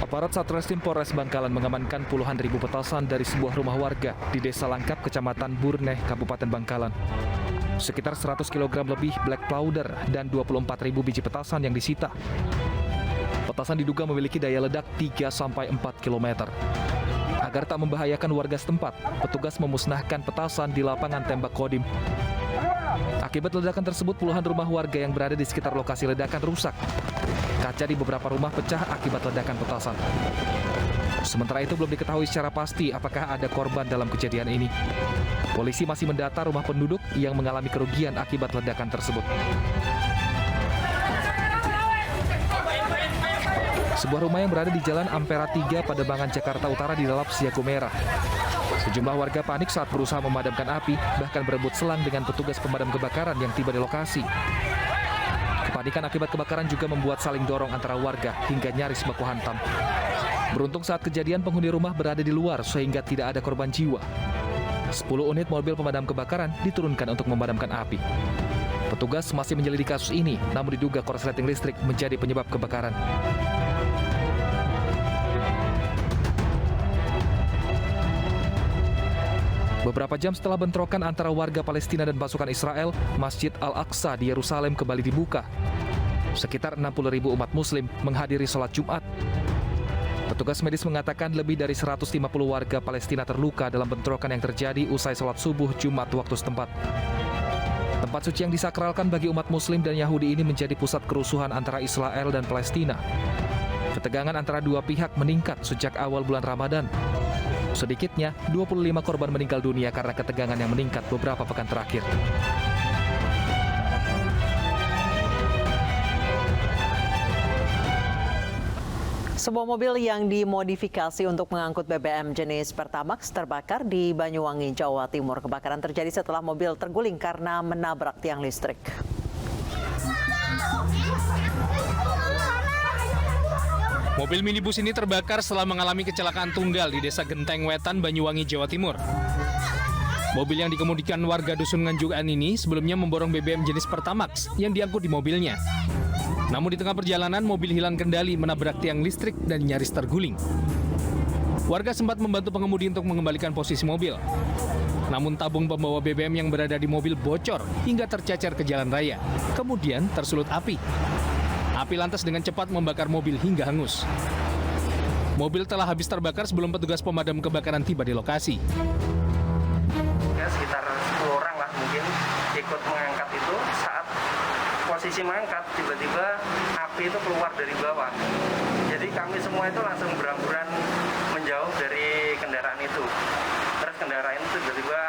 Aparat Satreskrim Polres Bangkalan mengamankan puluhan ribu petasan dari sebuah rumah warga di Desa Langkap, Kecamatan Burneh, Kabupaten Bangkalan. Sekitar 100 kg lebih black powder dan 24 ribu biji petasan yang disita. Petasan diduga memiliki daya ledak 3-4 km. Agar tak membahayakan warga setempat, petugas memusnahkan petasan di lapangan tembak Kodim. Akibat ledakan tersebut, puluhan rumah warga yang berada di sekitar lokasi ledakan rusak. Kaca di beberapa rumah pecah akibat ledakan petasan. Sementara itu belum diketahui secara pasti apakah ada korban dalam kejadian ini. Polisi masih mendata rumah penduduk yang mengalami kerugian akibat ledakan tersebut. Sebuah rumah yang berada di Jalan Ampera 3, Pademangan, Jakarta Utara dilalap siaga merah. Sejumlah warga panik saat berusaha memadamkan api, bahkan berebut selang dengan petugas pemadam kebakaran yang tiba di lokasi. Kepanikan akibat kebakaran juga membuat saling dorong antara warga hingga nyaris baku hantam. Beruntung saat kejadian penghuni rumah berada di luar sehingga tidak ada korban jiwa. 10 unit mobil pemadam kebakaran diturunkan untuk memadamkan api. Petugas masih menyelidiki kasus ini, namun diduga korsleting listrik menjadi penyebab kebakaran. Beberapa jam setelah bentrokan antara warga Palestina dan pasukan Israel, Masjid Al-Aqsa di Yerusalem kembali dibuka. Sekitar 60.000 umat Muslim menghadiri sholat Jumat. Petugas medis mengatakan lebih dari 150 warga Palestina terluka dalam bentrokan yang terjadi usai sholat subuh Jumat waktu setempat. Tempat suci yang disakralkan bagi umat Muslim dan Yahudi ini menjadi pusat kerusuhan antara Israel dan Palestina. Ketegangan antara dua pihak meningkat sejak awal bulan Ramadan. Sedikitnya 25 korban meninggal dunia karena ketegangan yang meningkat beberapa pekan terakhir. Sebuah mobil yang dimodifikasi untuk mengangkut BBM jenis Pertamax terbakar di Banyuwangi, Jawa Timur. Kebakaran terjadi setelah mobil terguling karena menabrak tiang listrik. Mobil minibus ini terbakar setelah mengalami kecelakaan tunggal di Desa Genteng Wetan, Banyuwangi, Jawa Timur. Mobil yang dikemudikan warga Dusun Nganjukan ini sebelumnya memborong BBM jenis Pertamax yang diangkut di mobilnya. Namun di tengah perjalanan, mobil hilang kendali menabrak tiang listrik dan nyaris terguling. Warga sempat membantu pengemudi untuk mengembalikan posisi mobil. Namun tabung pembawa BBM yang berada di mobil bocor hingga tercecer ke jalan raya. Kemudian tersulut api. Api lantas dengan cepat membakar mobil hingga hangus. Mobil telah habis terbakar sebelum petugas pemadam kebakaran tiba di lokasi. Ya, sekitar 10 orang lah mungkin ikut mengangkat itu. Saat posisi mengangkat, tiba-tiba api itu keluar dari bawah. Jadi kami semua itu langsung berhamburan menjauh dari kendaraan itu. Terus kendaraan itu tiba-tiba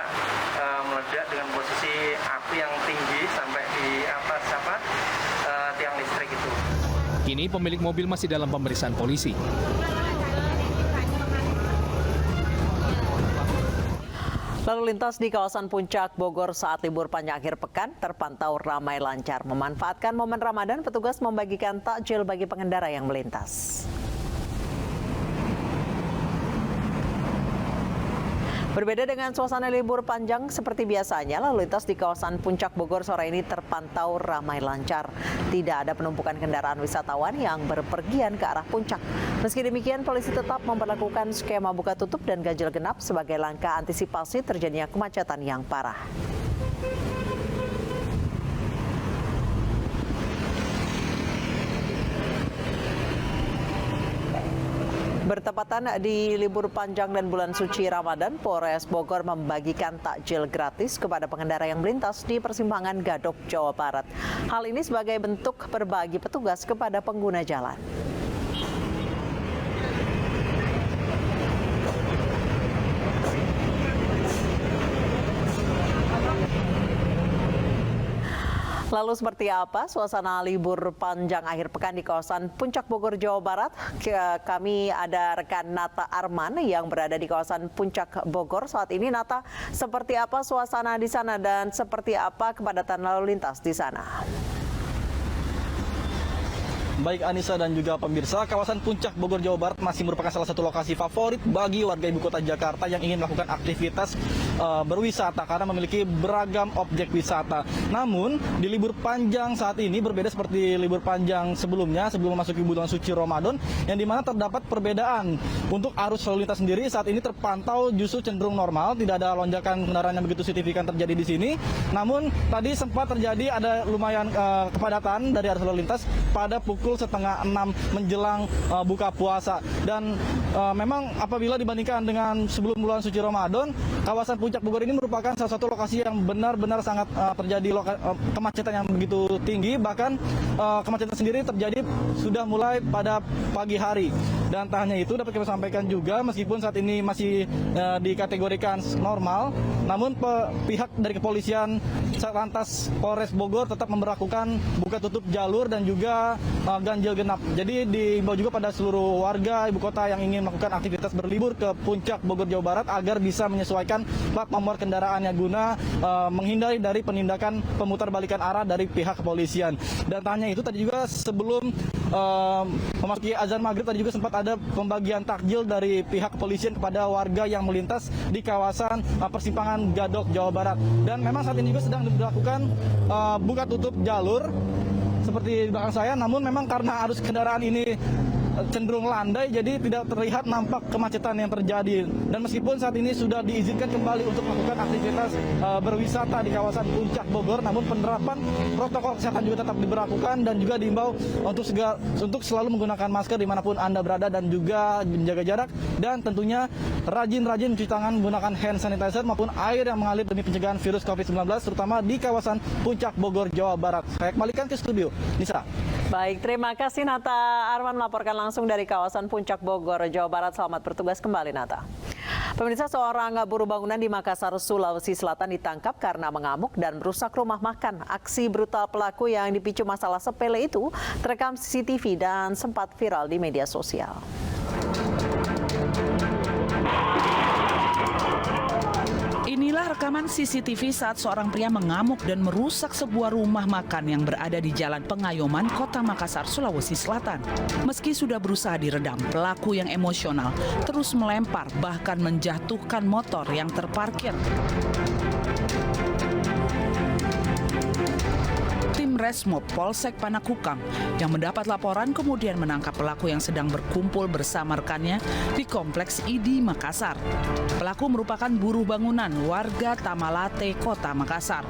meledak dengan posisi api yang tinggi sampai di atas tiang listrik itu. Kini pemilik mobil masih dalam pemeriksaan polisi. Lalu lintas di kawasan Puncak Bogor saat libur panjang akhir pekan terpantau ramai lancar. Memanfaatkan momen Ramadan, petugas membagikan takjil bagi pengendara yang melintas. Berbeda dengan suasana libur panjang seperti biasanya, lalu lintas di kawasan Puncak Bogor sore ini terpantau ramai lancar. Tidak ada penumpukan kendaraan wisatawan yang berpergian ke arah puncak. Meski demikian, polisi tetap memperlakukan skema buka tutup dan ganjil genap sebagai langkah antisipasi terjadinya kemacetan yang parah. Bertepatan di libur panjang dan bulan suci Ramadan, Polres Bogor membagikan takjil gratis kepada pengendara yang melintas di persimpangan Gadok, Jawa Barat. Hal ini sebagai bentuk berbagi petugas kepada pengguna jalan. Lalu seperti apa suasana libur panjang akhir pekan di kawasan Puncak Bogor, Jawa Barat? Kami ada rekan Nata Arman yang berada di kawasan Puncak Bogor saat ini. Nata, seperti apa suasana di sana dan seperti apa kepadatan lalu lintas di sana? baik Anissa dan juga pemirsa, kawasan Puncak Bogor, Jawa Barat masih merupakan salah satu lokasi favorit bagi warga ibu kota Jakarta yang ingin melakukan aktivitas berwisata karena memiliki beragam objek wisata. Namun, di libur panjang saat ini berbeda seperti libur panjang sebelumnya, sebelum memasuki bulan suci Ramadan, yang dimana terdapat perbedaan. Untuk arus lalu lintas sendiri saat ini terpantau justru cenderung normal, tidak ada lonjakan kendaraan yang begitu signifikan terjadi di sini. Namun, tadi sempat terjadi ada lumayan kepadatan dari arus lalu lintas pada pukul 5:30 menjelang buka puasa. Dan memang apabila dibandingkan dengan sebelum bulan suci Ramadan, kawasan Puncak Bogor ini merupakan salah satu lokasi yang benar-benar sangat terjadi kemacetan yang begitu tinggi. Bahkan kemacetan sendiri terjadi sudah mulai pada pagi hari. Dan tak hanya itu, dapat kami sampaikan juga meskipun saat ini masih dikategorikan normal, namun pihak dari kepolisian Satlantas Polres Bogor tetap memberlakukan buka tutup jalur dan juga ganjil genap. Jadi diimbau juga pada seluruh warga ibu kota yang ingin melakukan aktivitas berlibur ke Puncak Bogor, Jawa Barat agar bisa menyesuaikan plat nomor kendaraannya guna menghindari dari penindakan pemutarbalikan arah dari pihak kepolisian. Dan tak hanya itu, tadi juga sebelum memasuki azan maghrib tadi juga sempat ada pembagian takjil dari pihak kepolisian kepada warga yang melintas di kawasan persimpangan Gadok, Jawa Barat. Dan memang saat ini juga sedang dilakukan buka tutup jalur seperti di belakang saya, namun memang karena arus kendaraan ini cenderung landai, jadi tidak terlihat nampak kemacetan yang terjadi. Dan meskipun saat ini sudah diizinkan kembali untuk melakukan aktivitas berwisata di kawasan Puncak Bogor, namun penerapan protokol kesehatan juga tetap diberlakukan dan juga diimbau untuk selalu menggunakan masker dimanapun Anda berada dan juga menjaga jarak, dan tentunya rajin-rajin mencuci tangan menggunakan hand sanitizer maupun air yang mengalir demi pencegahan virus COVID-19, terutama di kawasan Puncak Bogor, Jawa Barat. Saya kembalikan ke studio, Nisa. Baik, terima kasih Nata Arman melaporkan langsung dari kawasan Puncak Bogor, Jawa Barat. Selamat bertugas kembali, Nata. Pemirsa, seorang buruh bangunan di Makassar, Sulawesi Selatan ditangkap karena mengamuk dan merusak rumah makan. Aksi brutal pelaku yang dipicu masalah sepele itu terekam CCTV dan sempat viral di media sosial. Inilah rekaman CCTV saat seorang pria mengamuk dan merusak sebuah rumah makan yang berada di Jalan Pengayoman, Kota Makassar, Sulawesi Selatan. Meski sudah berusaha diredam, pelaku yang emosional terus melempar bahkan menjatuhkan motor yang terparkir. Tim Resmob Polsek Panakukang yang mendapat laporan kemudian menangkap pelaku yang sedang berkumpul bersama rekannya di Kompleks ID Makassar. Pelaku merupakan buruh bangunan warga Tamalate, Kota Makassar.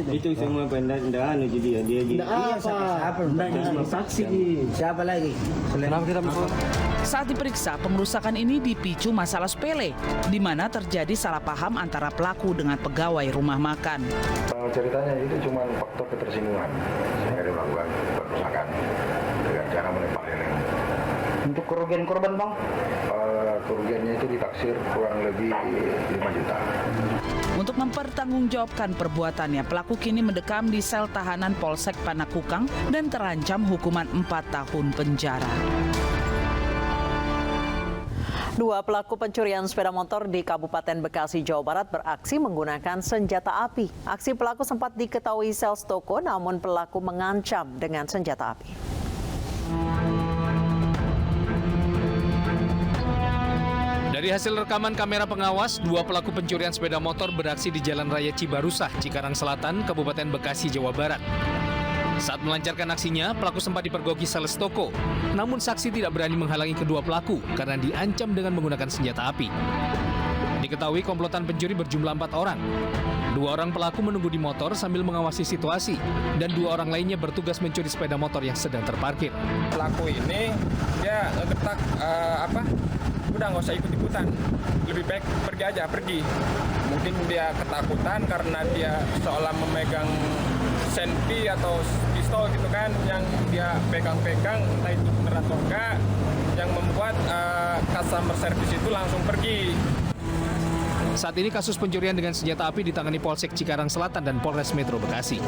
Itu semua pendanaan jadi dia. Siapa lagi? Saat diperiksa, pengerusakan ini dipicu masalah sepele, di mana terjadi salah paham antara pelaku dengan pegawai rumah makan. Ceritanya itu cuma faktor ketersinggungan sehingga dia melakukan perusakan dengan cara menembak ini. Untuk kerugian korban, Bang? Kerugiannya itu ditaksir kurang lebih 5 juta. Untuk mempertanggungjawabkan perbuatannya, pelaku kini mendekam di sel tahanan Polsek Panakukang dan terancam hukuman 4 tahun penjara. Dua pelaku pencurian sepeda motor di Kabupaten Bekasi, Jawa Barat beraksi menggunakan senjata api. Aksi pelaku sempat diketahui sales toko, namun pelaku mengancam dengan senjata api. Dari hasil rekaman kamera pengawas, dua pelaku pencurian sepeda motor beraksi di Jalan Raya Cibarusah, Cikarang Selatan, Kabupaten Bekasi, Jawa Barat. Saat melancarkan aksinya, pelaku sempat dipergoki sales toko. Namun saksi tidak berani menghalangi kedua pelaku karena diancam dengan menggunakan senjata api. Diketahui komplotan pencuri berjumlah 4 orang. 2 orang pelaku menunggu di motor sambil mengawasi situasi, dan 2 orang lainnya bertugas mencuri sepeda motor yang sedang terparkir. Pelaku ini dia ngegetak udah nggak usah ikut-ikutan, lebih baik pergi aja, pergi. Mungkin dia ketakutan karena dia seolah memegang senpi atau pistol gitu kan, yang dia pegang-pegang, entah itu benar atau enggak, yang membuat customer service itu langsung pergi. Saat ini kasus pencurian dengan senjata api ditangani Polsek Cikarang Selatan dan Polres Metro Bekasi.